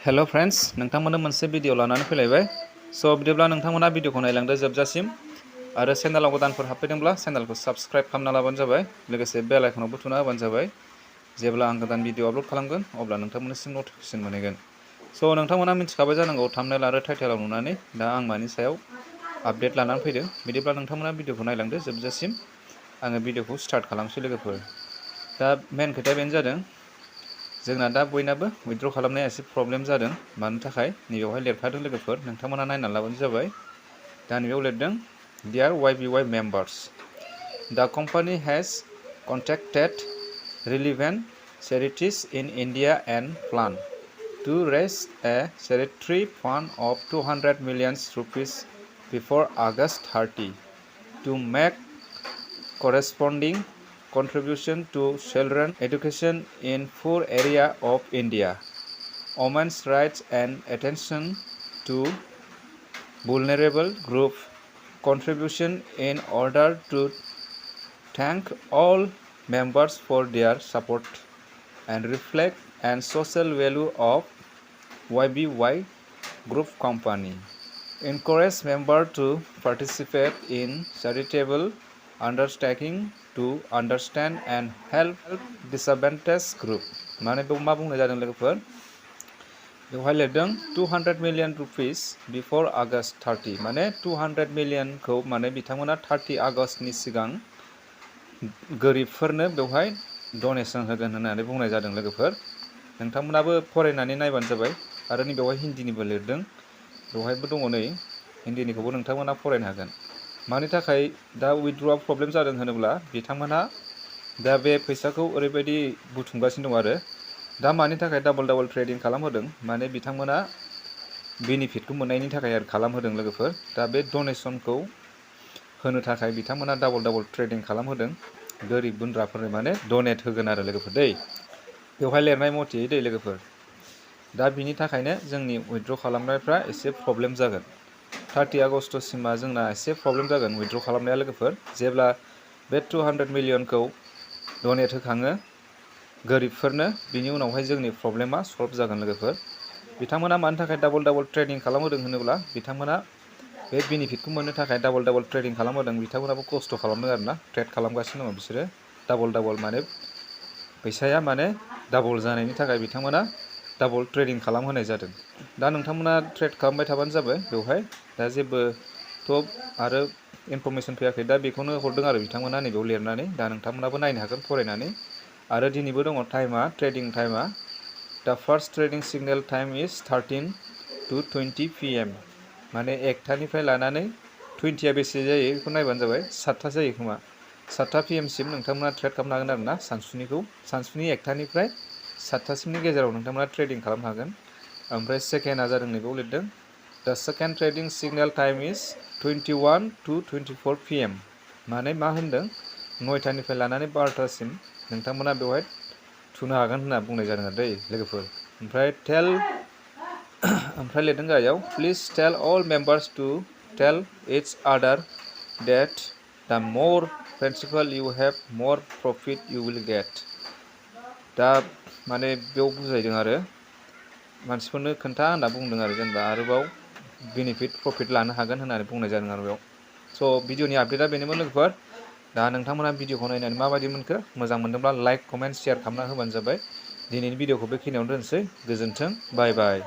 Hello friends, नोंथांमोननो मोनसे video लानानै फैलायबाय। स' बिदिब्ला नोंथांमोना भिडिअखौ नायलांदो जोबजासिम आरो चेनेलाव गोदानफोर हाबफैदोंब्ला चेनेलखौ साबस्क्राइब खालामना लाबानो जाबाय, लोगोसे बेल आइकनावबो थुना होबानो जाबाय। जेब्ला आं गोदान भिडिअ आपल'ड खालामगोन अब्ला नोंथांमोननिसिम नटिफिकेसन मोनहैगोन। स' नोंथांमोना मिथिखाबाय जानांगौ थाम्बनेल आरो टाइटेलाव नुनानै दा आं मानि सायाव आपडेट लानानै फैदों। बिदिब्ला नोंथांमोना भिडिअखौ नायलांदो जोबजासिम। आङो भिडिअखौ स्टार्ट खालामसै लोगोफोर। दा मेन खोथाया बेनो जादों, जोंना दा बयनाबो उइथड्र खालामनाया एसे प्रब्लेम जादों। मानो थाखाय नैबेवहाय लिरखादों लोगोफोर, नोंथांमोना नायनानै लाबानो जाबाय। दा नैबेयाव लिरदों, dear YBY members, the company has contacted relevant charities in India and plan to raise a charity fund of 200 million rupees before August 30 to make corresponding contribution to children education in poor area of India, women's rights and attention to vulnerable group contribution in order to thank all members for their support and reflect and social value of YBY Group Company. Encourage members to participate in charitable undertaking to understand and help disadvantaged group. माने बेयाव मा बुंनाय जादों लोगोफोर, बेवहाय लिरदों 200 million rupees बिफोर August 30, माने 200 मिलियनखौ माने बिथांमोना 30 आगस्टनि सिगां गोरिबफोरनो बेवहाय डनेसन होगोन होननानै बुंनाय जादों लोगोफोर। नोंथांमोनाबो फरायनानै नायबानो जाबाय। आरो नै बेवहाय हिन्दीनिबो लिरदों, बेवहायबो दङ नै हिन्दीनिखौबो नोंथांमोना फरायनो हागोन। मानि थाखाय दा उइथड्रआ प्रब्लेम जादों होनोब्ला, बिथांमोनहा दा बे फैसाखौ ओरैबायदि बुथुमगासिनो दं आरो दा मानि थाखाय डाबल ट्रेडिं खालामहोदों, माने बिथांमोना बेनिफिटखौ मोननायनि थाखाय आरो खालामहोदों लोगोफोर। दा बे डनेसनखौ होनो थाखाय बिथांमोना डाबल ट्रेडिं खालामहोदों गोरिब गुन्द्राफोरनो, माने डनेट होगोन आरो लोगोफोर दै, बेवहाय लिरनाय मथे दै लोगोफोर। दा बिनि थाखायनो जोंनि उइथड्र खालामनायफ्रा एसे प्रब्लेम जागोन। 30 आगस्टसिमा जोंना एसे प्रब्लेम जागोन उइथड्र खालामनाया लोगोफोर। जेब्ला बे 200 मिलियनखौ डनेट होखाङो गोरिबफोरनो, बिनि उनावहाय जोंनि प्रब्लेमा सल्भ जागोन लोगोफोर। बिथांमोना मानि थाखाय डाबल ट्रेडिं खालामहोदों होनोब्ला, बिथांमोना बे बेनिफिटखौ मोननो थाखाय डाबल ट्रेडिं खालामहोदों। बिथांमोनाबो खस्थ' खालामदों आरोना, ट्रेड खालामगासिनो दङ बिसोरो डाबल माने फैसाया माने डाबल जानायनि थाखाय बिथांमोना डाबल ट्रेडिं खालामहोनाय जादों। दा नोंथांमोना ट्रेड खालामबाय थाबानो जाबाय बेवहाय। दा जेबोथ' आरो इनफरमेसन फैयाखै, दा बेखौनो हरदों आरो बिथांमोना नैबेयाव लिरनानै। दा नोंथांमोनाबो नायनो हागोन फरायनानै। आरो दिनैबो दङ टाइमा, ट्रेडिं टाइमा, दा first trading signal time is 13 to 20 PM, माने 1टानिफ्राय लानानै 20आ बेसे जायो बेखौ नायबानो जाबाय, 7टा जायो खोमा। 7टा PM सिम नोंथांमोना ट्रेड खालामनो हागोन आरो ना, सानसुनि 1टानिफ्राय 7टासिमनि गेजेराव नोंथांमोना ट्रेडिं खालामनो हागोन। ओमफ्राय सेकेन्डआ जादों नैबाव लिरदों, दा second trading signal time is 21 to 24 PM, माने मा होनदों 9टानिफ्राय लानानै 12टासिम नोंथांमोना बेवहाय थुनो हागोन होनना बुंनाय जादों आरो दै लोगोफोर। ओमफ्राय लिरदों गाहायाव, प्लिज टेल अल मेम्बार्स टु टेल इच आदार that the more principal you have, more profit you will get. दा माने बेयाव बुजायदों आरो मानसिफोरनो खोन्था होनना बुंदों आरो, जेनेबा आरोबाव बेनिफिट प्रफिट लानो हागोन होननानै बुंनाय जादों आरो बेयाव। स' भिडिअनि आपडेटआ बेनोमोन लोगोफोर। दा नोंथांमोना भिडिअखौ नायनानै माबायदि मोनखो, मोजां मोनदोंब्ला लाइक कमेन्ट शेयार खालामना होबानो जाबाय। दिनैनि भिडिअखौ बेखिनियावनो दोनसै, गोजोन्थों, बाय बाय।